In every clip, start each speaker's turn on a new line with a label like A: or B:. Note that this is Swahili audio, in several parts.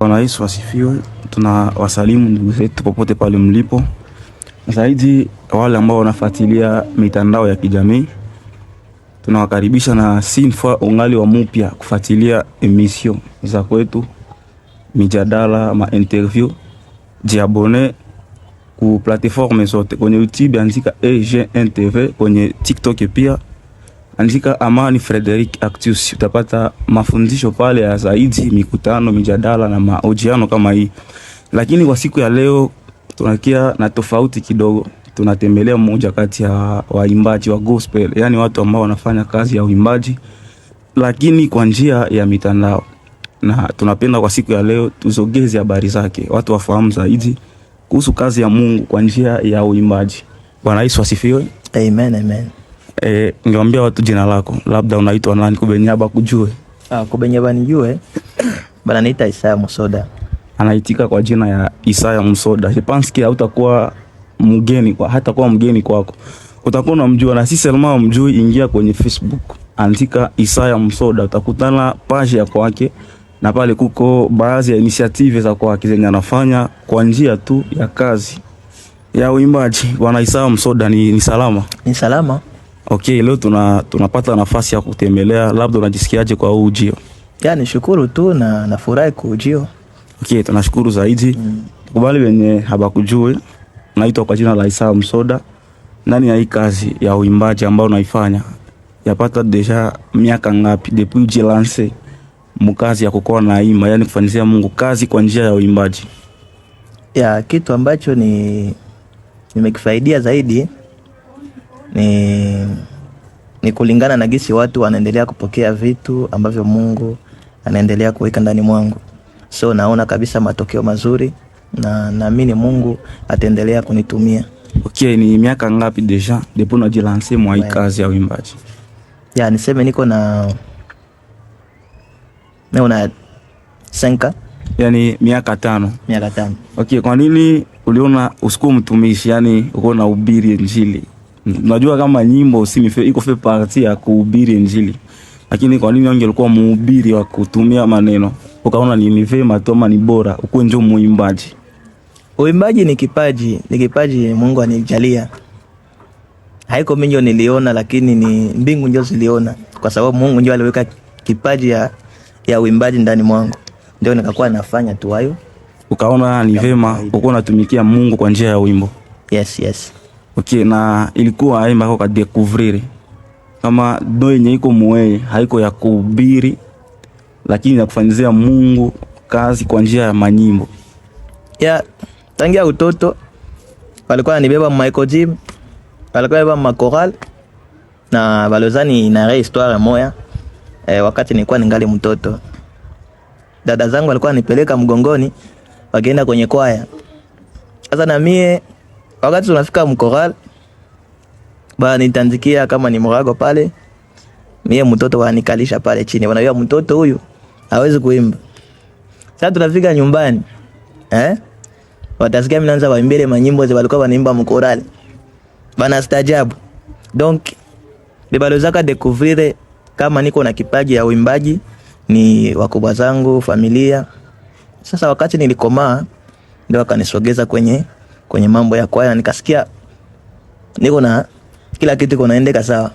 A: Bwana Yesu asifiwe. Tunawasalimu ndugu zetu popote pale mlipo. Zaidi wale ambao wanafuatilia mitandao ya kijamii, tunawakaribisha na sinfa ungali wa mupya kufuatilia emission za kwetu, mijadala, ma interview. Jiabone ku platform zote, kwenye YouTube andika EGN-TV, kwenye TikTok pia andika Amani Frederick Actus. Utapata mafundisho pale ya zaidi, mikutano, mijadala na mahojiano kama hii. Lakini kwa siku ya leo tunakia na tofauti kidogo. Tunatembelea mmoja kati ya waimbaji wa gospel, yani watu ambao wanafanya kazi ya uimbaji lakini kwa njia ya mitandao. Na tunapenda kwa siku ya leo tuzogeze habari zake, watu wafahamu zaidi kuhusu kazi ya Mungu kwa njia ya uimbaji. Bwana Yesu asifiwe.
B: Amen, amen.
A: Ningeambia watu jina lako, labda unaitwa nani kubenyaba kujue?
B: Kubenyaba nijue. Bana naita Isaya Musoda.
A: Anaitika kwa jina ya Isaya Musoda. Jepanski hautakuwa mgeni kwa hata kuwa mgeni kwako. Utakuwa unamjua, na sisi alma mjui, ingia kwenye Facebook, andika Isaya Musoda, utakutana page ya kwake, na pale kuko baadhi ya initiative za kwake zenye anafanya kwa njia tu ya kazi ya uimbaji. Bwana Isaya Musoda, ni salama?
B: Ni salama.
A: Okay, leo tunapata nafasi ya kutembelea, labda unajisikiaje kwa huu ujio?
B: Yani shukuru tu na nafurahi kwa ujio.
A: Okay, tunashukuru zaidi. Kubali wenye habakujue, naitwa kwa jina la Isaya Musoda. Nani ya hii kazi ya uimbaji ambao unaifanya? Yapata deja miaka ngapi depuis ujilance mkazi ya kukoa na imba, yani kufanyia Mungu kazi kwa njia ya uimbaji?
B: Ya kitu ambacho nimekifaidia zaidi ni kulingana na gisi watu wanaendelea kupokea vitu ambavyo Mungu anaendelea kuweka ndani mwangu. So naona kabisa matokeo mazuri, na naamini Mungu ataendelea kunitumia.
A: Okay, ni miaka ngapi deja depuis unajilance mwa hii kazi ya uimbaji?
B: Ya niseme niko na 5. Yani
A: miaka 5.
B: Miaka 5.
A: Okay, kwa nini uliona usiku mtumishi, yani uko na ubiri injili? Unajua kama nyimbo iko fe party ya kuhubiri injili, lakini kwa nini ungelikuwa mhubiri wa kutumia maneno? Ukaona ni vema toma ni bora uko ndio muimbaji?
B: Uimbaji ni kipaji Mungu anijalia. Haiko mimi niliona, lakini ni mbingu ndio ziliona, kwa sababu Mungu ndio aliweka kipaji ya uimbaji ndani mwangu, ndio nikakuwa nafanya tu hayo. Ukaona
A: ni vema uko unatumikia Mungu kwa njia ya wimbo?
B: Yes.
A: Okay, na ilikuwa aima kwa découvrir kama do yenye iko muwe haiko ya kuhubiri, lakini ya kufanyizia Mungu kazi kwa njia ya manyimbo.
B: Ya tangia utoto walikuwa wanibeba Michael Jim, walikuwa wanibeba makoral na balozani na histoire moya. Wakati nilikuwa ningali mtoto, dada zangu walikuwa wanipeleka mgongoni wakienda kwenye kwaya. Sasa na mie wakati tunafika mkoral, bana nitanzikia kama ni mrago pale, mie mtoto wanikalisha pale chini, wanajua mtoto huyu hawezi kuimba. Sasa tunafika nyumbani, watasikia mimi naanza waimbele manyimbo zile walikuwa wanaimba mkoral, bana stajabu. Donc bebaloza découvrir kama niko na kipaji ya uimbaji ni wakubwa zangu, familia. Sasa wakati nilikomaa ndio wakanisogeza kwenye mambo ya kwaya, nikasikia niko na kila kitu kunaendeka sawa,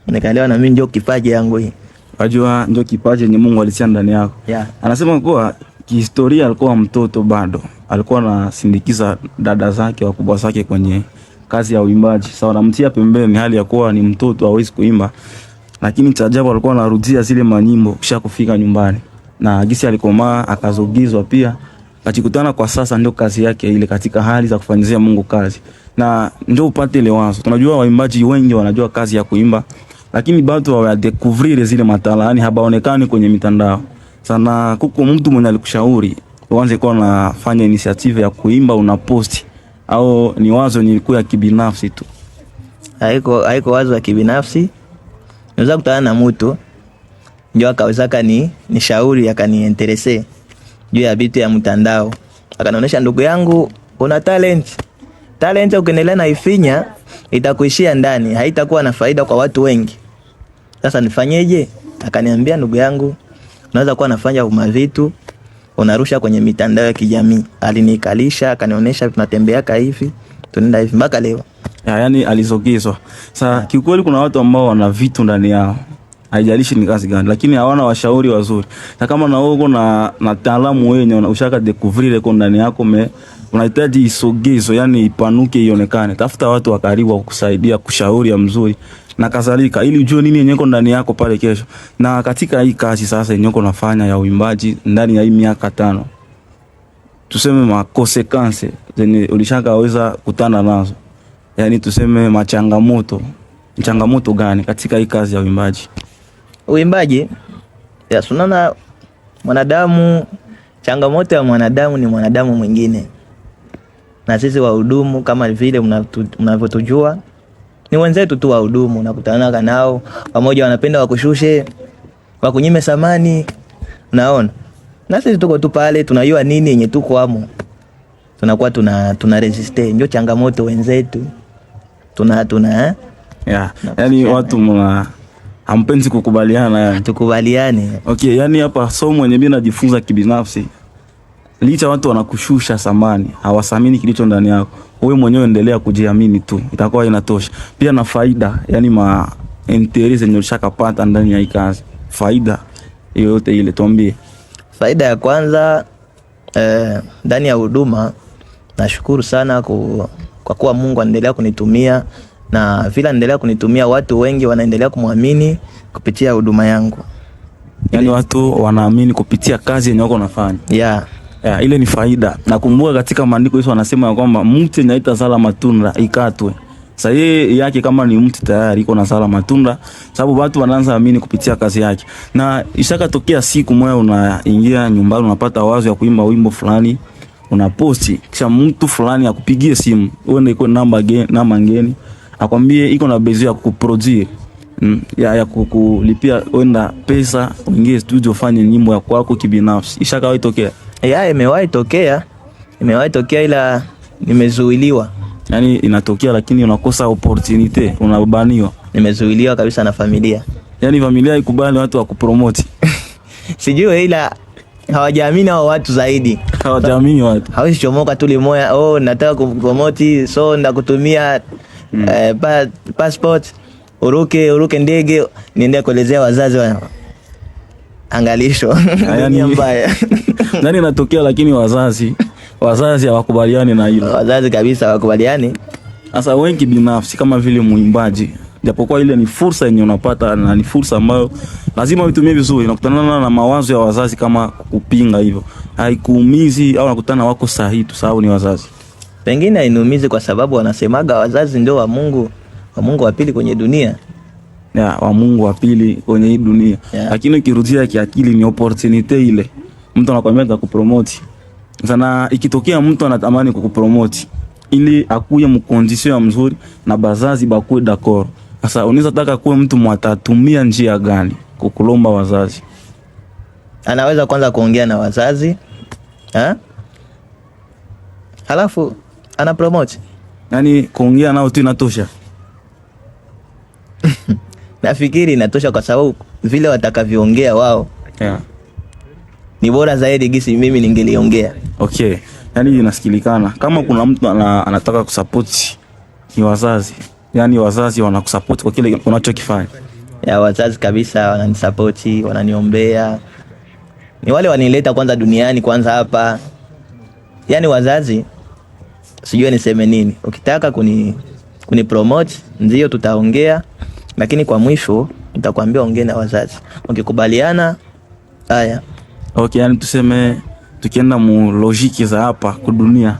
B: nikaelewa na mimi ndio kipaji yangu hii.
A: Wajua ndio kipaji ni Mungu alitia ndani yako.
B: Yeah.
A: Anasema kwa kihistoria alikuwa mtoto bado, alikuwa anasindikiza dada zake wakubwa zake kwenye kazi ya uimbaji. Sawa, namtia pembeni hali ya kuwa ni mtoto hawezi kuimba, lakini cha ajabu alikuwa anarudia zile manyimbo kisha kufika nyumbani. Na gisi alikomaa akazogizwa pia, akikutana kwa sasa ndio kazi yake ile katika hali za kufanyia Mungu kazi. Na ndio upate ile wazo. Tunajua waimbaji wengi wanajua kazi ya kuimba, lakini bado hawadécouvrir zile matala, yani habaonekani kwenye mitandao. Sana kuko mtu mwenye alikushauri uanze kuwa nafanya initiative ya kuimba una post, au ni wazo nilikuwa ya kibinafsi tu?
B: Haiko wazo ya kibinafsi. Naweza kutana na mtu ndio akawezaka ni shauri akaniinteresse juu ya vitu ya mtandao, akanaonesha, ndugu yangu una talent ukiendelea na ifinya itakuishia ndani, haitakuwa na faida kwa watu wengi. Sasa nifanyeje? Akaniambia, ndugu yangu, unaweza kuwa nafanya vitu unarusha kwenye mitandao ya kijamii. Alinikalisha akanionyesha tunatembeaka hivi, tunaenda hivi mpaka leo.
A: Yani alizogezwa. Sasa kiukweli kuna watu ambao wana vitu ndani yao, haijalishi ni kazi gani, lakini hawana washauri wazuri. Na kama na wewe na taalamu wewe ushaka découvrir iko ndani yako, unahitaji isogezo, yani ipanuke, ionekane. Tafuta watu wa karibu kukusaidia, kushauri ya mzuri na kadhalika, ili ujue nini yenye iko ndani yako pale kesho. Na katika hii kazi sasa yenye uko nafanya ya uimbaji ndani ya hii miaka 5, tuseme ma consequences zenye ulishakaweza kutana nazo, yani tuseme changamoto gani katika hii kazi ya uimbaji?
B: Uimbaji ya sunana mwanadamu, changamoto ya mwanadamu ni mwanadamu mwingine, na sisi wahudumu kama vile mnavyotujua ni wenzetu tu wahudumu, unakutana nao pamoja, wanapenda wakushushe, wakunyime samani, unaona. Na sisi tuko tu pale, tunajua nini yenye tuko amo, tunakuwa tuna resist. Ndio changamoto wenzetu
A: yani watu hampenzi kukubaliana, yani
B: tukubaliane.
A: Okay, yani hapa somo yenye mimi najifunza kibinafsi, licha watu wanakushusha samani, hawasamini kilicho ndani yako, wewe mwenyewe endelea kujiamini tu, itakuwa inatosha. Pia na faida, yani interest zenye ushakapata ndani ya hii kazi, faida yoyote ile tuambie.
B: Faida ya kwanza ndani ya huduma, nashukuru sana kwa kuwa Mungu anaendelea kunitumia, na vile anaendelea kunitumia watu wengi wanaendelea kumwamini kupitia huduma yangu.
A: Yani watu wanaamini kupitia kazi yenye uko unafanya. Ile ni faida. Nakumbuka katika maandiko Yesu anasema kwamba mti yenye haitazaa matunda ikatwe. Sasa yeye yake kama ni mti tayari iko na zaa matunda, sababu watu wanaanza amini kupitia kazi yake. Na ishakatokea siku moja unaingia nyumbani, unapata wazo ya kuimba wimbo fulani, unaposti, kisha mtu fulani akupigie simu, uende iko namba ngeni, akwambie iko na bezo ya kukuproduce, ya kukulipia wenda pesa uingie studio fanye nyimbo ya kwako kibinafsi. Ishakawahi tokea?
B: Imewahi tokea ila nimezuiliwa.
A: Yani inatokea lakini unakosa opportunity, unabaniwa.
B: Nimezuiliwa kabisa na familia.
A: Yani familia ikubali watu wa kupromote.
B: Sijui ila hawajaamini hao watu zaidi.
A: Hawajaamini watu.
B: Hawezi chomoka tu limoya, nataka kupromote, so ndakutumia passport, uruke ndege, niende kuelezea wazazi angalisho.
A: Yani mbaya. Nani inatokea lakini wazazi hawakubaliani na hilo.
B: Wazazi kabisa hawakubaliani.
A: Sasa wengi binafsi kama vile muimbaji, japokuwa ile ni fursa yenye unapata na ni fursa ambayo lazima uitumie vizuri, unakutana na mawazo ya wazazi kama kupinga hivyo. Haikuumizi au unakutana wako sahihi tu sababu ni wazazi?
B: Pengine hainumizi kwa sababu wanasemaga wazazi ndio wa Mungu wa pili kwenye dunia.
A: Wa Mungu wa pili kwenye hii dunia. Lakini ukirudia kiakili ni opportunity ile. Mtu anakuambia atakupromote. Sana ikitokea mtu anatamani kukupromote ili akuye mkondition mzuri na bazazi bakue d'accord. Sasa unaweza taka kuwe mtu mwatatumia njia gani kukulomba wazazi?
B: Anaweza kwanza kuongea na wazazi, halafu ana promote.
A: Yani kuongea nao tu inatosha?
B: Nafikiri inatosha kwa sababu vile watakavyoongea wao ni bora zaidi gisi mimi ningeliongea.
A: Okay. Yani inasikilikana kama kuna mtu anataka kusupport ni wazazi. Yani wazazi wanakusupport kwa kile unachokifanya.
B: Wazazi kabisa wananisupport, wananiombea. Ni wale wanileta kwanza duniani kwanza hapa. Yani wazazi sijui niseme nini. Ukitaka kuni promote ndio tutaongea, lakini kwa mwisho nitakwambia ongea na wazazi. Ukikubaliana haya.
A: Okay, yani tuseme tukienda mu logique za hapa kwa dunia,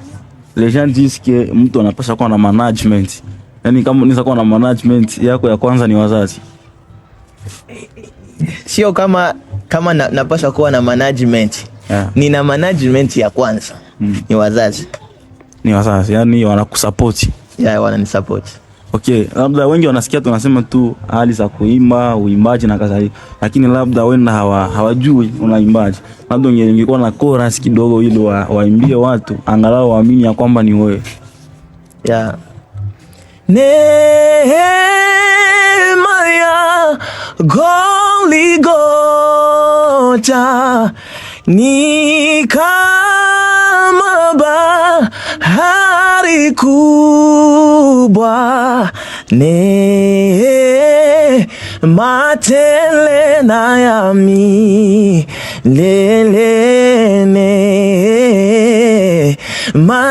A: les gens disent que mtu anapaswa kuwa na management. Yani kama unaweza kuwa na management yako ya kwanza ni wazazi.
B: Sio kama napaswa kuwa na management. Nina management ya kwanza. Ni wazazi.
A: Ni wazazi, yani wanakusupport.
B: Wananisupport.
A: Okay, labda wengi wanasikia tunasema tu hali za kuimba, uimbaji na kadhalika, lakini labda wenda hawajui unaimbaji. Labda ungekuwa na chorus kidogo ili waimbie watu angalau waamini ya kwamba ni wewe.
B: Neema ya Golgotha ni kama bahari kubwa, neema tele na ya milele, neema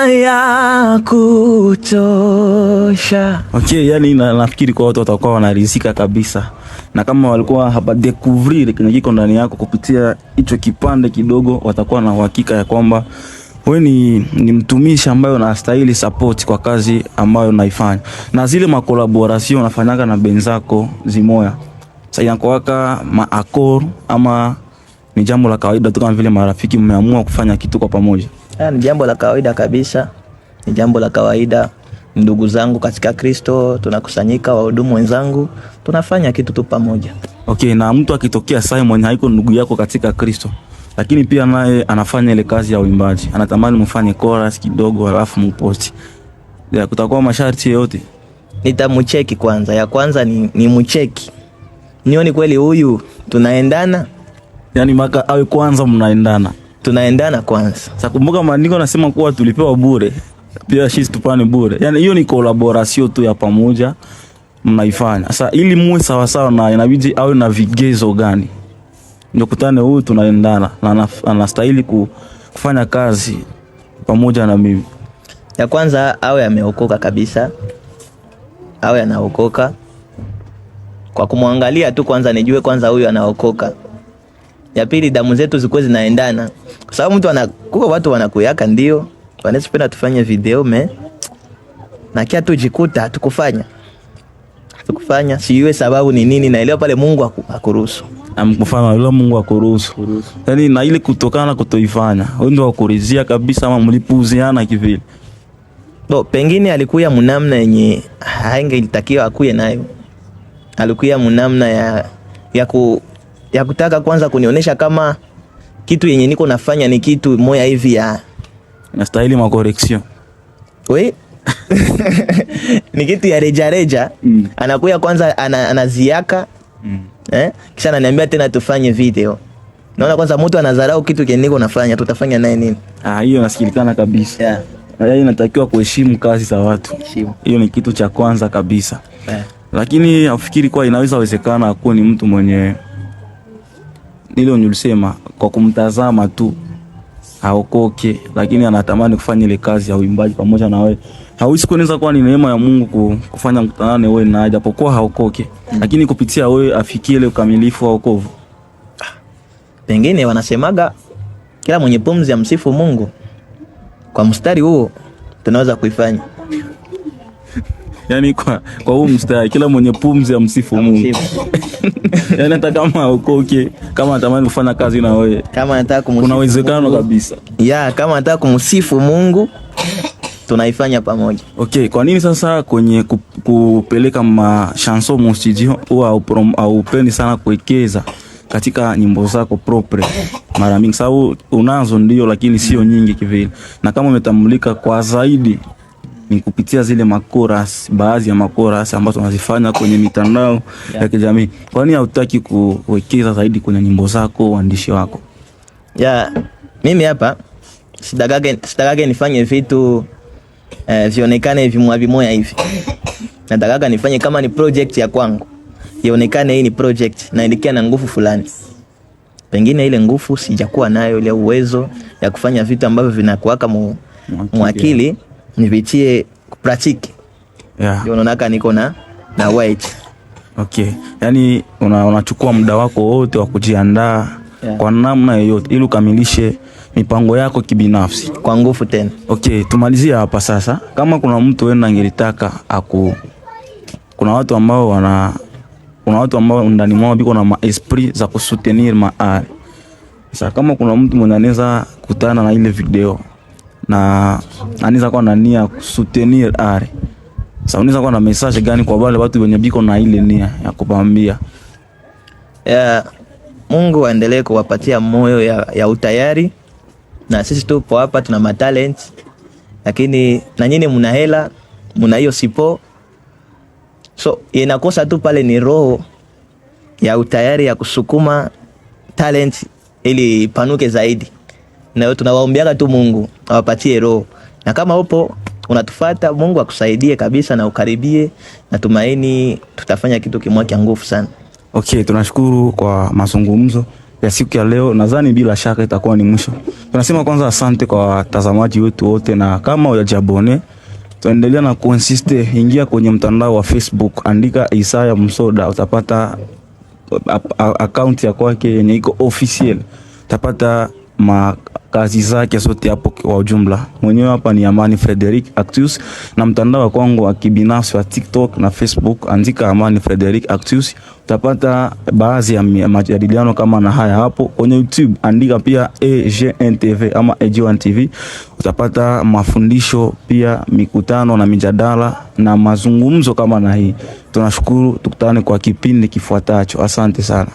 B: ya kutosha.
A: Okay, yani nafikiri kwa watu watakuwa wanarizika kabisa, na kama walikuwa hapa découvrir kile kiko ndani yako kupitia hicho kipande kidogo, watakuwa na uhakika ya kwamba wewe ni mtumishi ambaye unastahili support kwa kazi ambayo unaifanya, na zile makolaboration unafanyaga na benzako zimoya. Sasa inakuwaka maakor ama ni jambo la kawaida tu kama vile marafiki mmeamua kufanya kitu kwa pamoja?
B: Ni jambo la kawaida kabisa, ni jambo la kawaida. Ndugu zangu katika Kristo, tunakusanyika, wahudumu wenzangu, tunafanya kitu tu pamoja.
A: Okay, na mtu akitokea Simon haiko ndugu yako katika Kristo, lakini pia naye anafanya ile kazi ya uimbaji, anatamani mfanye chorus kidogo alafu mposti, kutakuwa masharti yote?
B: Nitamcheki kwanza, ya kwanza ni mcheki nioni kweli huyu tunaendana,
A: yani maka awe kwanza mnaendana,
B: tunaendana kwanza.
A: Sasa kumbuka maandiko nasema kuwa tulipewa bure, pia sisi tupane bure. Yani hiyo ni collaboration tu ya pamoja mnaifanya. Sasa ili muwe sawa sawa, na inabidi awe na vigezo gani ndio kutane huyu tunaendana na anastahili kufanya kazi pamoja na mimi?
B: Ya kwanza awe ameokoka kabisa, awe anaokoka. Kwa kumwangalia tu kwanza nijue kwanza huyu anaokoka. Ya pili, damu zetu zikuwe zinaendana, kwa sababu mtu anakuwa, watu wanakuyaka ndio wanasipenda tufanye video na kia tujikuta tukufanya siwe sababu ni nini, naelewa pale Mungu akuruhusu
A: amkufanya ile Mungu akuruhusu. Yani na ile kutokana kutoifanya wewe ndio wakurizia kabisa, ama mlipuziana kivile?
B: Pengine alikuya munamna yenye haingetakiwa akuye nayo, alikuya munamna ya kutaka kwanza kunionyesha kama kitu yenye niko nafanya ni kitu moya hivi ya
A: nastahili ma correction.
B: We ni kitu ya reja. Anakuya kwanza anaziaka kisha ananiambia tena tufanye video. Naona kwanza mtu anadharau kitu kenye niko nafanya, tutafanya naye nini?
A: Hiyo nasikilikana kabisa.
B: Yeah.
A: Yaani inatakiwa kuheshimu kazi za watu. Hiyo ni kitu cha kwanza kabisa. Lakini afikiri kwa inaweza wezekana akuwe ni mtu mwenye ile unyulisema kwa kumtazama tu haokoke, lakini anatamani kufanya ile kazi ya uimbaji pamoja na wewe. Hauwezi kueleza kwa ni neema ya Mungu kufanya mkutanane wewe na japokuwa haokoke, lakini kupitia wewe afikie ile ukamilifu wa wokovu.
B: Pengine wanasemaga kila mwenye pumzi amsifu Mungu. Kwa mstari huo tunaweza kuifanya.
A: Yani kwa huo mstari kila mwenye pumzi amsifu Mungu. Yani hata kama haokoke, kama anatamani kufanya kazi na wewe,
B: kama anataka kumsifu,
A: kuna uwezekano kabisa.
B: Kama anataka kumsifu Mungu tunaifanya pamoja. Okay,
A: kwa nini sasa kwenye kupeleka ma chanson mu studio au upendi sana kuwekeza katika nyimbo zako propre? Mara mingi sababu unazo ndio, lakini sio nyingi kivile, na kama umetambulika kwa zaidi ni kupitia zile makoras, baadhi ya makoras ambazo tunazifanya kwenye mitandao ya kijamii. Kwa nini hutaki kuwekeza zaidi kwenye nyimbo zako, uandishi wako?
B: Mimi hapa sitakage nifanye vitu vionekane vimoya hivi. Nataka nifanye kama ni project ya kwangu, ionekane hii ni project na ilikia na nguvu fulani. Pengine ile nguvu sijakuwa nayo, ile uwezo ya kufanya vitu ambavyo vinakuwaka mwakili nivitie kupratiki. Ndio unaona niko na wait.
A: Okay. Yani unachukua muda wako wote wa kujiandaa kwa namna yoyote ili ukamilishe mipango yako kibinafsi
B: kwa nguvu tena.
A: Okay, tumalizia hapa sasa. Kama kuna mtu wewe angelitaka kuna watu ambao ndani mwao biko na esprit za kusoutenir art. Sasa kama kuna mtu mwenye anaweza kutana na ile video na anaweza kuwa na nia kusoutenir art, sasa unaweza kuwa na message gani kwa wale watu wenye biko na ile nia ya kupambia?
B: Mungu aendelee kuwapatia moyo ya utayari, na sisi tupo hapa tuna matalent, lakini na nyinyi mna hela, mna hiyo sipo. So inakosa tu pale ni roho ya utayari ya kusukuma talent ili panuke zaidi. Na tunawaombeaga tu Mungu awapatie roho, na kama upo unatufuata, Mungu akusaidie kabisa na ukaribie, na tumaini tutafanya kitu kimoja cha nguvu sana.
A: Okay, tunashukuru kwa mazungumzo ya siku ya leo. Nadhani bila shaka itakuwa ni mwisho. Tunasema kwanza asante kwa watazamaji wetu wote, na kama hujabone tuendelea na kuinsiste, ingia kwenye mtandao wa Facebook, andika Isaya Msoda, utapata account ya kwake yenye iko official. Utapata makazi zake zote hapo kwa ujumla. Mwenyewe hapa ni Amani Frederick Actus, na mtandao wa kwangu wa kibinafsi wa TikTok na Facebook, andika Amani Frederick Actus, utapata baadhi ya majadiliano kama na haya hapo. Kwenye YouTube andika pia EGNTV ama EG1 TV, utapata mafundisho pia, mikutano na mijadala na mazungumzo kama na hii. Tunashukuru, tukutane kwa kipindi kifuatacho. Asante sana.